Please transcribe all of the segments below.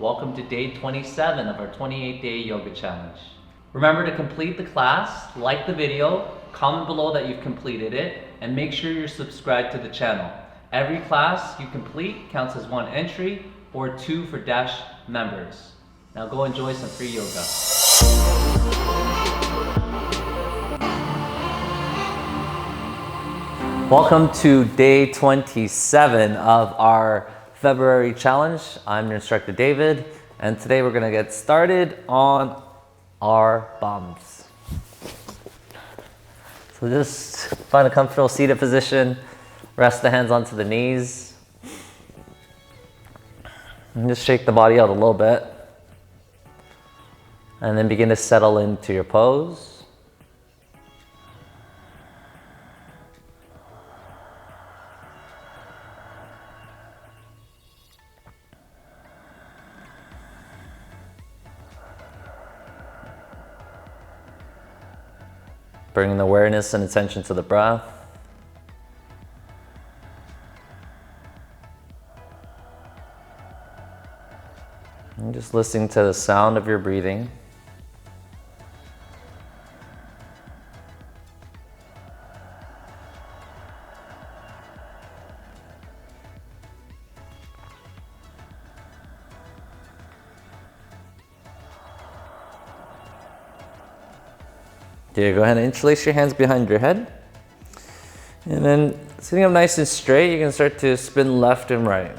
Welcome to day 27 of our 28-day yoga challenge. Remember to complete the class, like the video, comment below that you've completed it, and make sure you're subscribed to the channel. Every class you complete counts as one entry or 2 for Dash members. Now go enjoy some free yoga. Welcome to day 27 of our February challenge. I'm your instructor David, and today we're gonna get started on our bums. So just find a comfortable seated position, rest the hands onto the knees, and just shake the body out a little bit, and then begin to settle into your pose. Bringing the awareness and attention to the breath. And just listening to the sound of your breathing. Okay, go ahead and interlace your hands behind your head. And then sitting up nice and straight, you can start to spin left and right.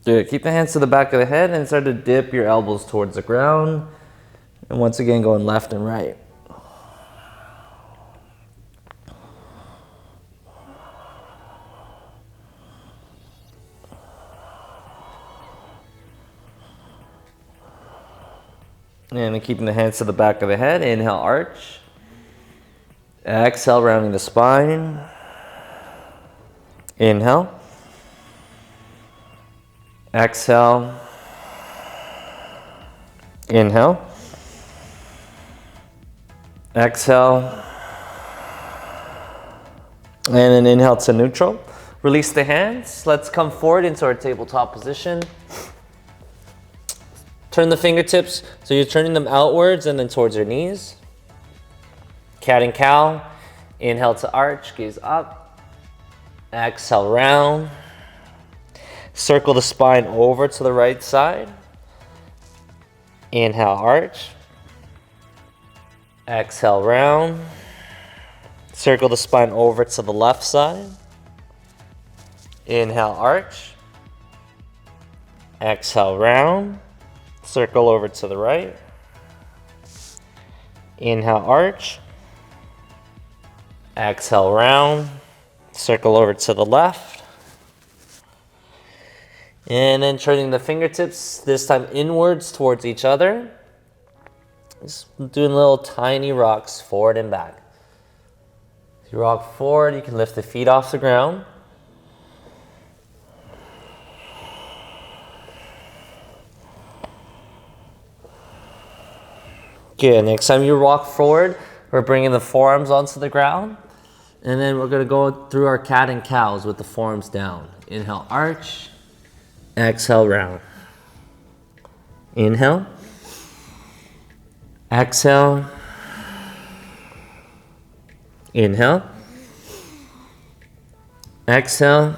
Good. Keep the hands to the back of the head and start to dip your elbows towards the ground. And once again, going left and right. And then keeping the hands to the back of the head, inhale, arch. Exhale, rounding the spine. Inhale. Exhale. Inhale. Exhale. And then inhale to neutral. Release the hands. Let's come forward into our tabletop position. Turn the fingertips, so you're turning them outwards and then towards your knees. Cat and cow. Inhale to arch, gaze up. Exhale, round. Circle the spine over to the right side. Inhale, arch. Exhale, round. Circle the spine over to the left side. Inhale, arch. Exhale, round. Circle over to the right. Inhale, arch. Exhale, round. Circle over to the left. And then turning the fingertips, this time inwards towards each other. Just doing little tiny rocks forward and back. If you rock forward, you can lift the feet off the ground. Good. Next time you rock forward, we're bringing the forearms onto the ground. And then we're going to go through our cat and cows with the forearms down. Inhale, arch. Exhale, round. Inhale. Exhale. Inhale. Exhale.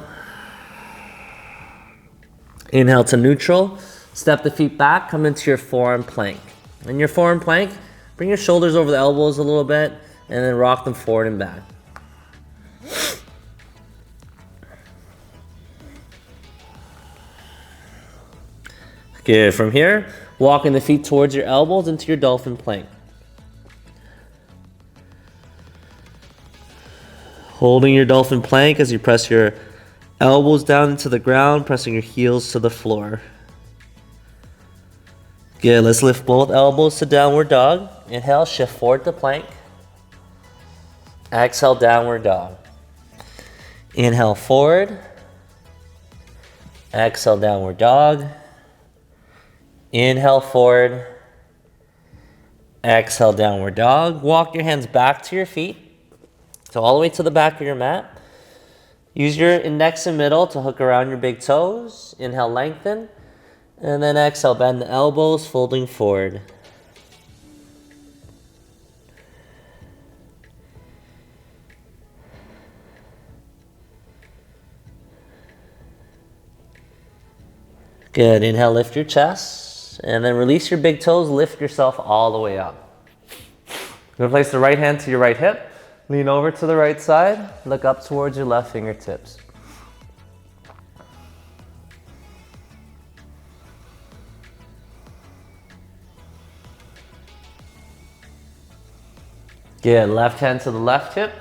Inhale to neutral. Step the feet back, come into your forearm plank. In your forearm plank, bring your shoulders over the elbows a little bit and then rock them forward and back. Good. From here, walking the feet towards your elbows into your dolphin plank. Holding your dolphin plank as you press your elbows down into the ground, pressing your heels to the floor. Good, let's lift both elbows to downward dog. Inhale, shift forward to plank. Exhale, downward dog. Inhale, forward. Exhale, downward dog. Inhale, forward. Exhale, downward dog. Walk your hands back to your feet. So all the way to the back of your mat. Use your index and middle to hook around your big toes. Inhale, lengthen. And then exhale, bend the elbows, folding forward. Good. Inhale, lift your chest. And then release your big toes, lift yourself all the way up. You're going to place the right hand to your right hip. Lean over to the right side. Look up towards your left fingertips. Good. Left hand to the left hip.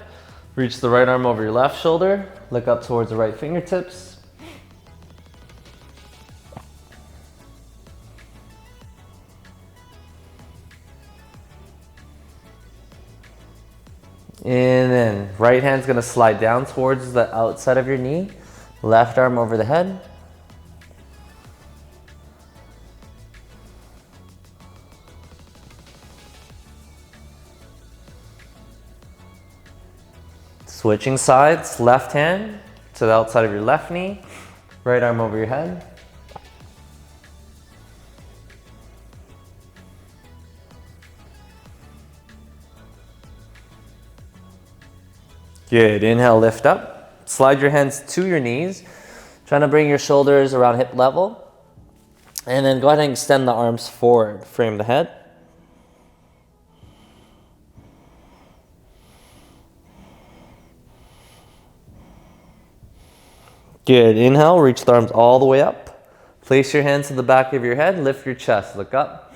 Reach the right arm over your left shoulder. Look up towards the right fingertips. And then right hand's gonna slide down towards the outside of your knee. Left arm over the head. Switching sides, left hand to the outside of your left knee. Right arm over your head. Good. Inhale, lift up. Slide your hands to your knees. Trying to bring your shoulders around hip level. And then go ahead and extend the arms forward. Frame the head. Good. Inhale, reach the arms all the way up. Place your hands to the back of your head. Lift your chest. Look up.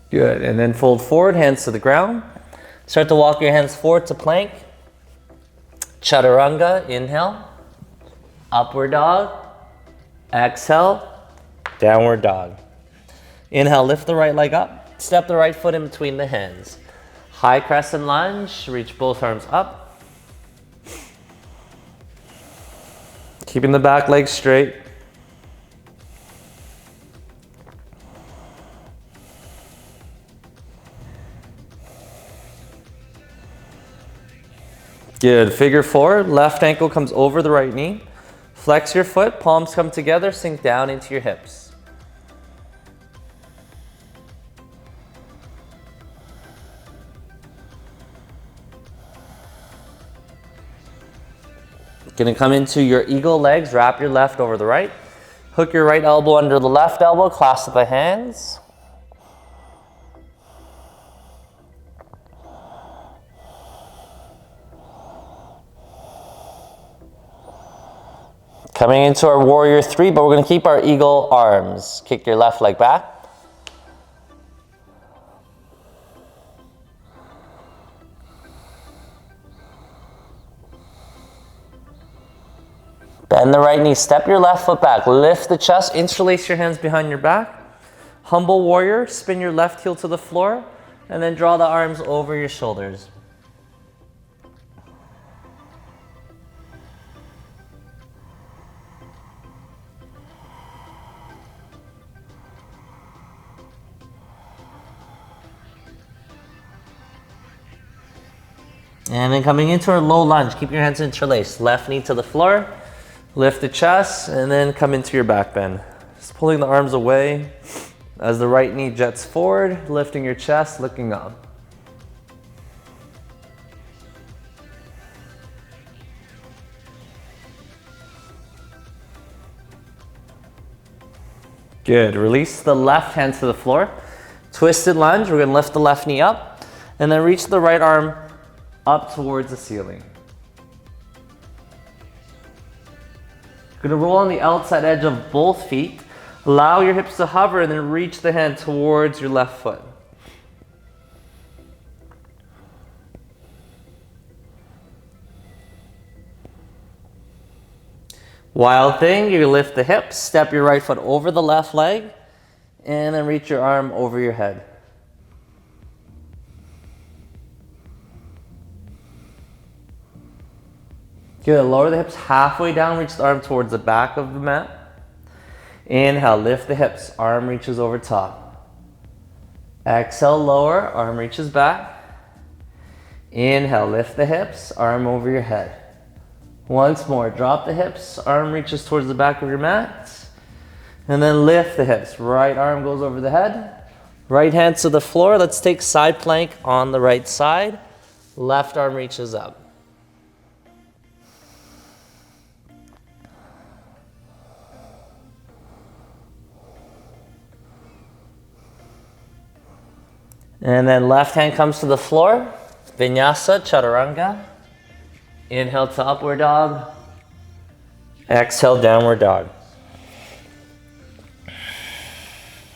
Good, and then fold forward, hands to the ground. Start to walk your hands forward to plank. Chaturanga, inhale. Upward dog. Exhale, downward dog. Inhale, lift the right leg up. Step the right foot in between the hands. High crescent lunge, reach both arms up. Keeping the back leg straight. Good. Figure four. Left ankle comes over the right knee. Flex your foot. Palms come together. Sink down into your hips. Gonna come into your eagle legs. Wrap your left over the right. Hook your right elbow under the left elbow. Clasp the hands. Coming into our warrior three, but we're going to keep our eagle arms. Kick your left leg back. Bend the right knee, step your left foot back. Lift the chest, interlace your hands behind your back. Humble warrior, spin your left heel to the floor, and then draw the arms over your shoulders. And then coming into our low lunge, keep your hands interlaced. Left knee to the floor, lift the chest, and then come into your back bend. Just pulling the arms away as the right knee jets forward, lifting your chest, looking up. Good. Release the left hand to the floor. Twisted lunge, we're going to lift the left knee up, and then reach the right arm up towards the ceiling. You're going to roll on the outside edge of both feet. Allow your hips to hover and then reach the hand towards your left foot. Wild thing, you lift the hips, step your right foot over the left leg, and then reach your arm over your head. Good, lower the hips halfway down, reach the arm towards the back of the mat. Inhale, lift the hips, arm reaches over top. Exhale, lower, arm reaches back. Inhale, lift the hips, arm over your head. Once more, drop the hips, arm reaches towards the back of your mat. And then lift the hips, right arm goes over the head. Right hand to the floor. Let's take side plank on the right side. Left arm reaches up. And then left hand comes to the floor. Vinyasa, chaturanga. Inhale to upward dog. Exhale, downward dog.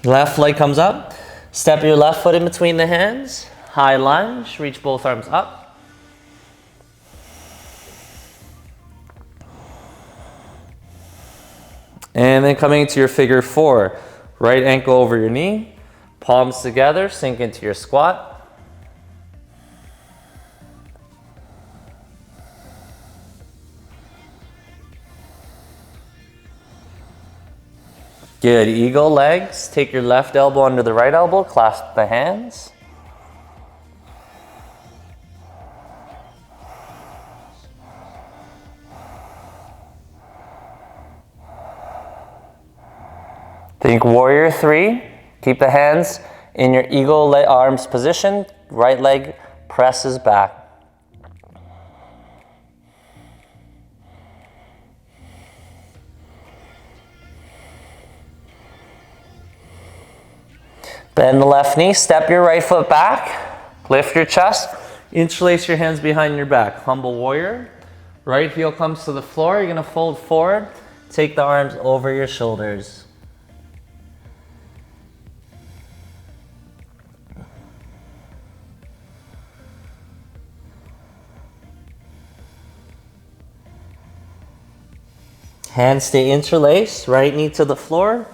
Left leg comes up. Step your left foot in between the hands. High lunge, reach both arms up. And then coming into your figure four. Right ankle over your knee. Palms together, sink into your squat. Good, eagle legs. Take your left elbow under the right elbow, clasp the hands. Think warrior three. Keep the hands in your eagle arms position. Right leg presses back. Bend the left knee, step your right foot back, lift your chest, interlace your hands behind your back. Humble warrior. Right heel comes to the floor, you're gonna fold forward, take the arms over your shoulders. Hands stay interlaced, right knee to the floor.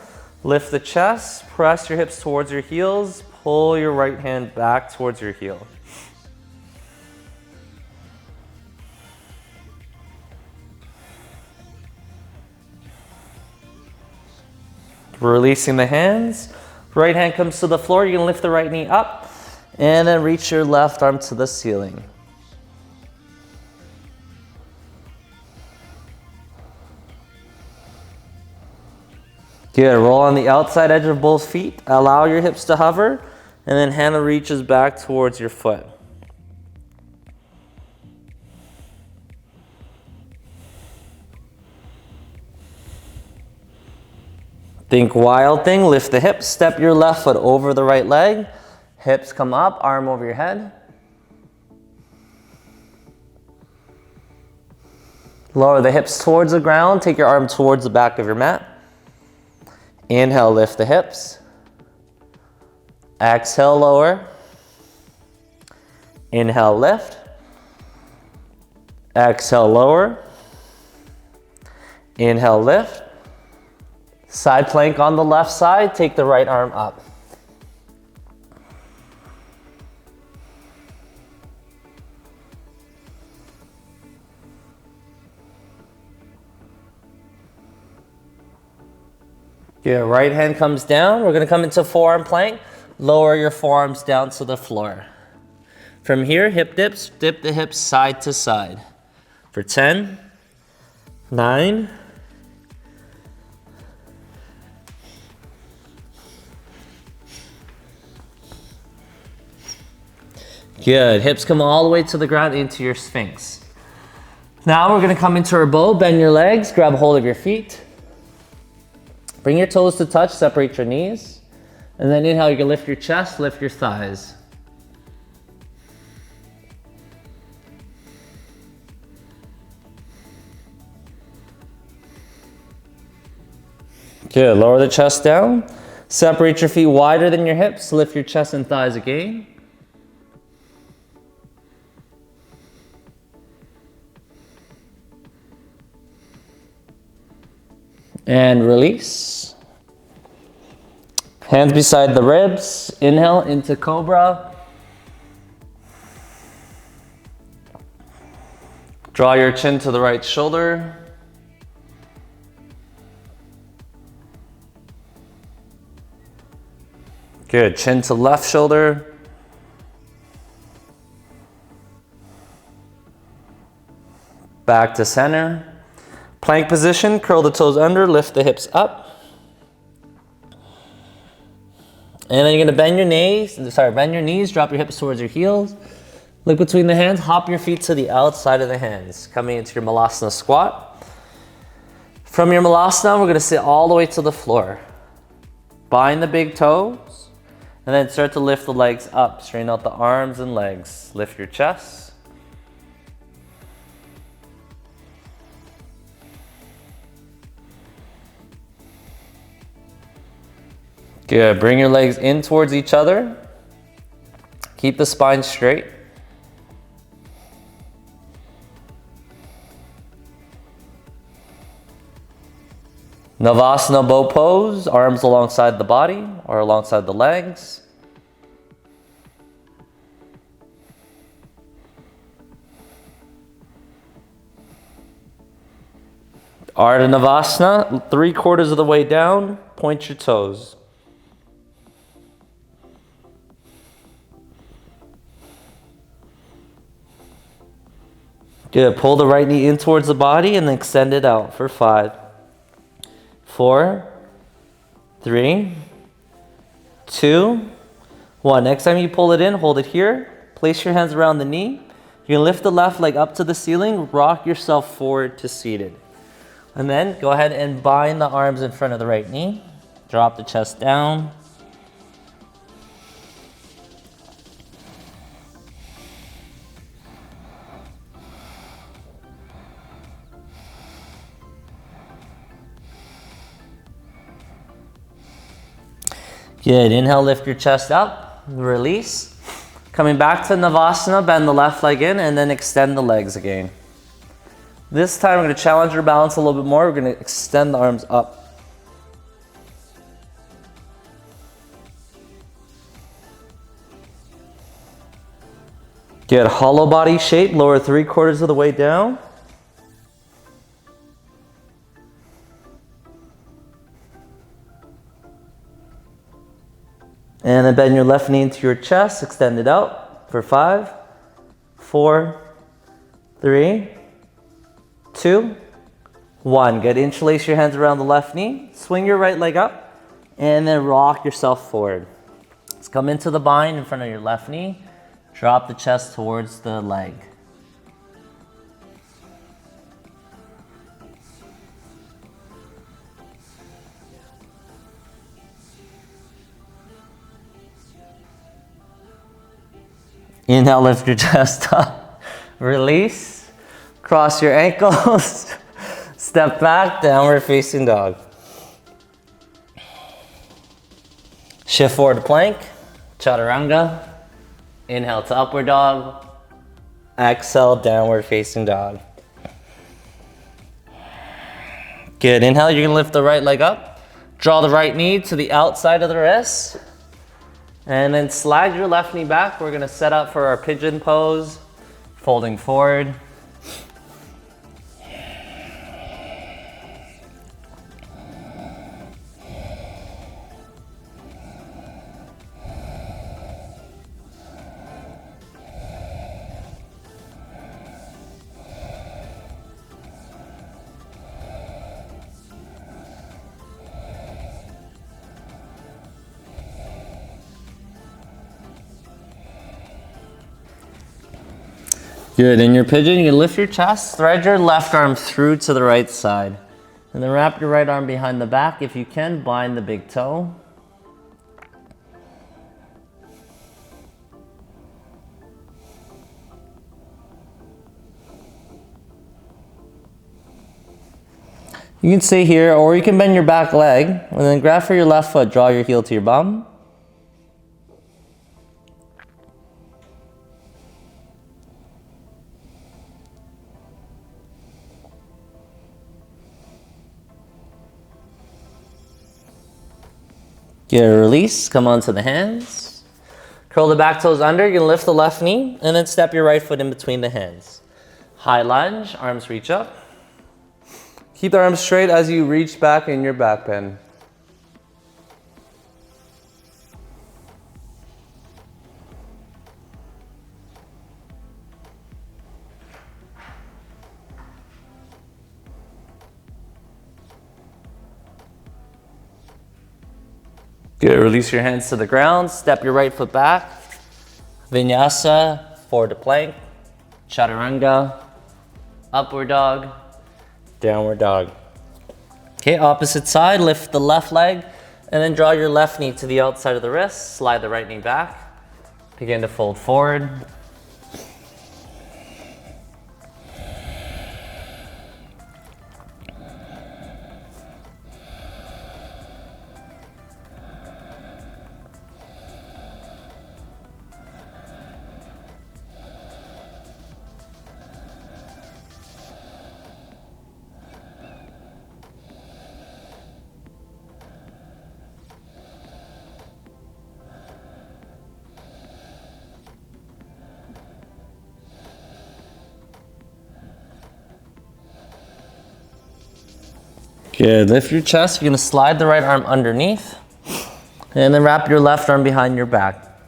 Lift the chest, press your hips towards your heels, pull your right hand back towards your heel. Releasing the hands, right hand comes to the floor, you're gonna lift the right knee up, and then reach your left arm to the ceiling. Good, roll on the outside edge of both feet. Allow your hips to hover, and then hand reaches back towards your foot. Think wild thing, lift the hips, step your left foot over the right leg. Hips come up, arm over your head. Lower the hips towards the ground, take your arm towards the back of your mat. Inhale, lift the hips. Exhale, lower. Inhale, lift. Exhale, lower. Inhale, lift. Side plank on the left side, take the right arm up. Your right hand comes down. We're gonna come into forearm plank. Lower your forearms down to the floor. From here, hip dips, dip the hips side to side. For 10, 9, 8. Good, hips come all the way to the ground into your Sphinx. Now we're gonna come into our bow, bend your legs, grab hold of your feet. Bring your toes to touch, separate your knees. And then inhale, you can lift your chest, lift your thighs. Good, lower the chest down. Separate your feet wider than your hips, lift your chest and thighs again. And release. Hands beside the ribs. Inhale into cobra. Draw your chin to the right shoulder. Good, chin to left shoulder. Back to center. Plank position, curl the toes under, lift the hips up. And then you're gonna bend your knees, drop your hips towards your heels. Look between the hands, hop your feet to the outside of the hands. Coming into your Malasana squat. From your Malasana, we're gonna sit all the way to the floor. Bind the big toes, and then start to lift the legs up. Straighten out the arms and legs. Lift your chest. Good, bring your legs in towards each other. Keep the spine straight. Navasana bow pose, arms alongside the body or alongside the legs. Ardha Navasana, 3/4 of the way down, point your toes. Good, pull the right knee in towards the body and then extend it out for 5, 4, 3, 2, 1. Next time you pull it in, hold it here. Place your hands around the knee. You're gonna lift the left leg up to the ceiling, rock yourself forward to seated. And then go ahead and bind the arms in front of the right knee. Drop the chest down. Good, inhale, lift your chest up, release. Coming back to Navasana, bend the left leg in and then extend the legs again. This time we're gonna challenge our balance a little bit more. We're gonna extend the arms up. Good, hollow body shape, lower 3/4 of the way down. And then bend your left knee into your chest, extend it out for 5, 4, 3, 2, 1. Good, interlace your hands around the left knee, swing your right leg up, and then rock yourself forward. Let's come into the bind in front of your left knee, drop the chest towards the leg. Inhale, lift your chest up, release, cross your ankles, step back, downward facing dog. Shift forward to plank, chaturanga, inhale to upward dog, exhale, downward facing dog. Good, inhale, you're gonna lift the right leg up, draw the right knee to the outside of the wrist, and then slide your left knee back. We're gonna set up for our pigeon pose, folding forward. Good, in your pigeon, you can lift your chest, thread your left arm through to the right side. And then wrap your right arm behind the back. If you can, bind the big toe. You can stay here, or you can bend your back leg, and then grab for your left foot, draw your heel to your bum. Get a release, come onto the hands. Curl the back toes under, you're gonna lift the left knee, and then step your right foot in between the hands. High lunge, arms reach up. Keep the arms straight as you reach back in your back bend. Good, release your hands to the ground, step your right foot back. Vinyasa, forward to plank, chaturanga, upward dog, downward dog. Okay, opposite side, lift the left leg, and then draw your left knee to the outside of the wrist, slide the right knee back, begin to fold forward. Good, lift your chest. You're gonna slide the right arm underneath and then wrap your left arm behind your back.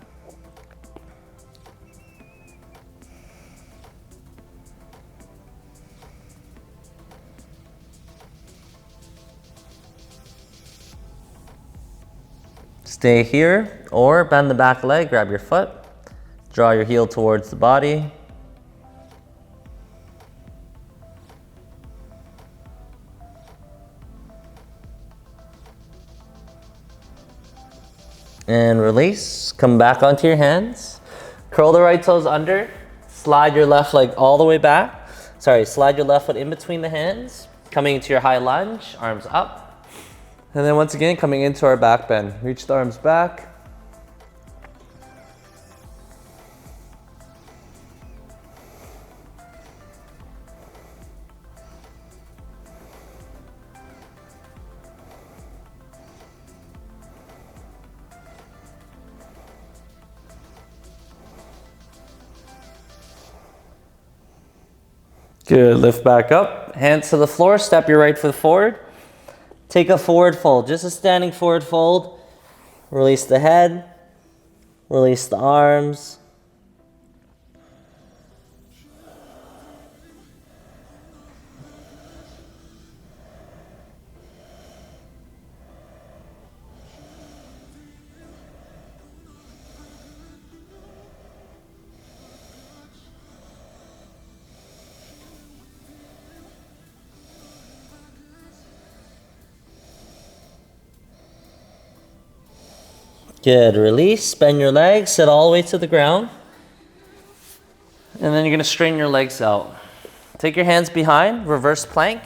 Stay here or bend the back leg, grab your foot, draw your heel towards the body. And release, come back onto your hands. Curl the right toes under, slide your left leg all the way back. Slide your left foot in between the hands, coming into your high lunge, arms up. And then once again, coming into our back bend. Reach the arms back. Good, lift back up, hands to the floor, step your right foot forward. Take a forward fold, just a standing forward fold. Release the head, release the arms. Good, release, bend your legs, sit all the way to the ground. And then you're gonna straighten your legs out. Take your hands behind, reverse plank.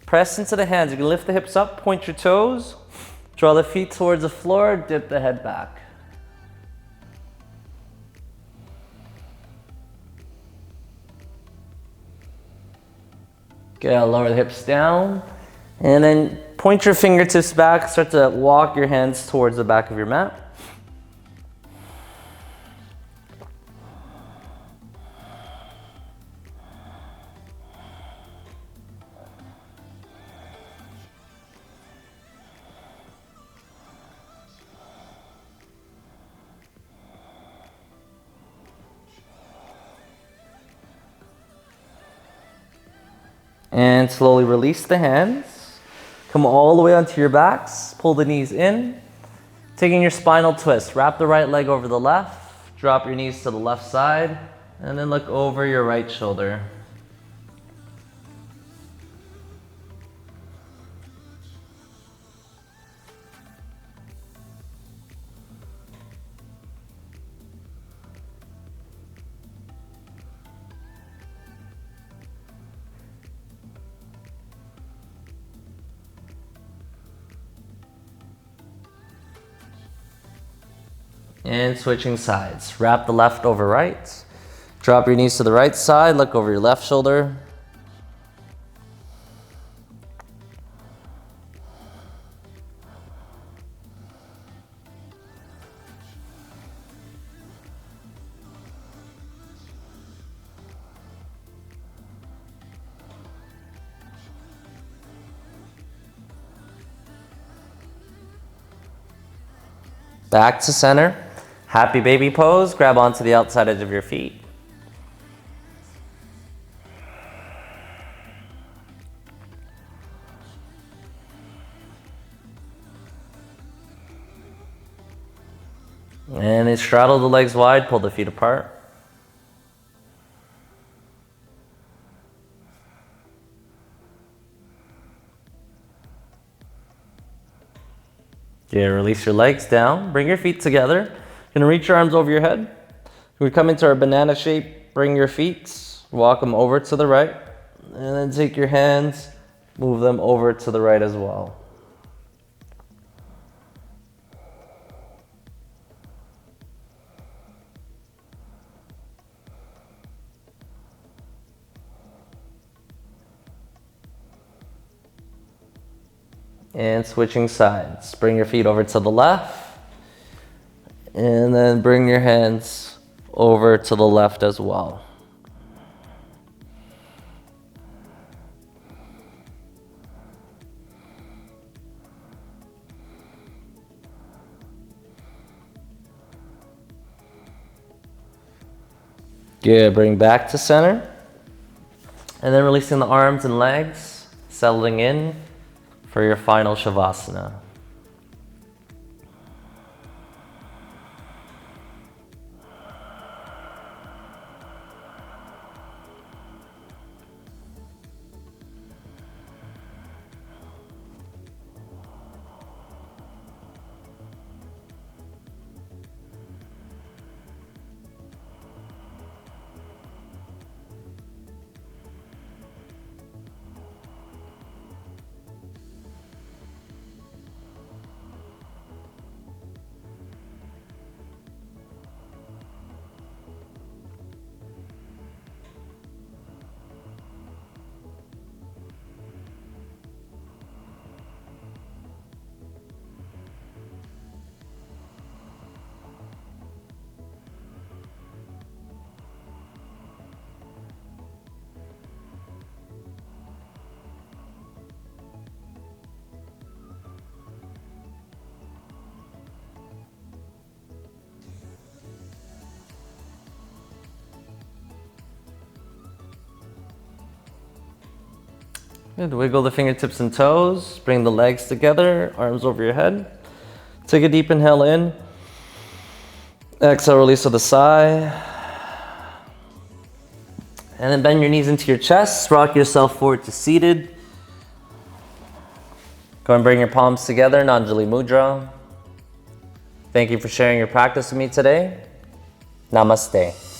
Press into the hands, you can lift the hips up, point your toes. Draw the feet towards the floor, dip the head back. Good, lower the hips down. And then point your fingertips back, start to walk your hands towards the back of your mat. And slowly release the hands. Come all the way onto your backs. Pull the knees in. Taking your spinal twist. Wrap the right leg over the left. Drop your knees to the left side. And then look over your right shoulder. And switching sides. Wrap the left over right. Drop your knees to the right side. Look over your left shoulder. Back to center. Happy baby pose. Grab onto the outside edge of your feet. And then straddle the legs wide, pull the feet apart. Yeah, release your legs down. Bring your feet together. You're gonna reach your arms over your head. We come into our banana shape. Bring your feet, walk them over to the right, and then take your hands, move them over to the right as well. And switching sides. Bring your feet over to the left. And then bring your hands over to the left as well. Good, bring back to center. And then releasing the arms and legs, settling in for your final Shavasana. Good. Wiggle the fingertips and toes. Bring the legs together, arms over your head. Take a deep inhale in. Exhale, release to the side. And then bend your knees into your chest. Rock yourself forward to seated. Go and bring your palms together, Anjali Mudra. Thank you for sharing your practice with me today. Namaste.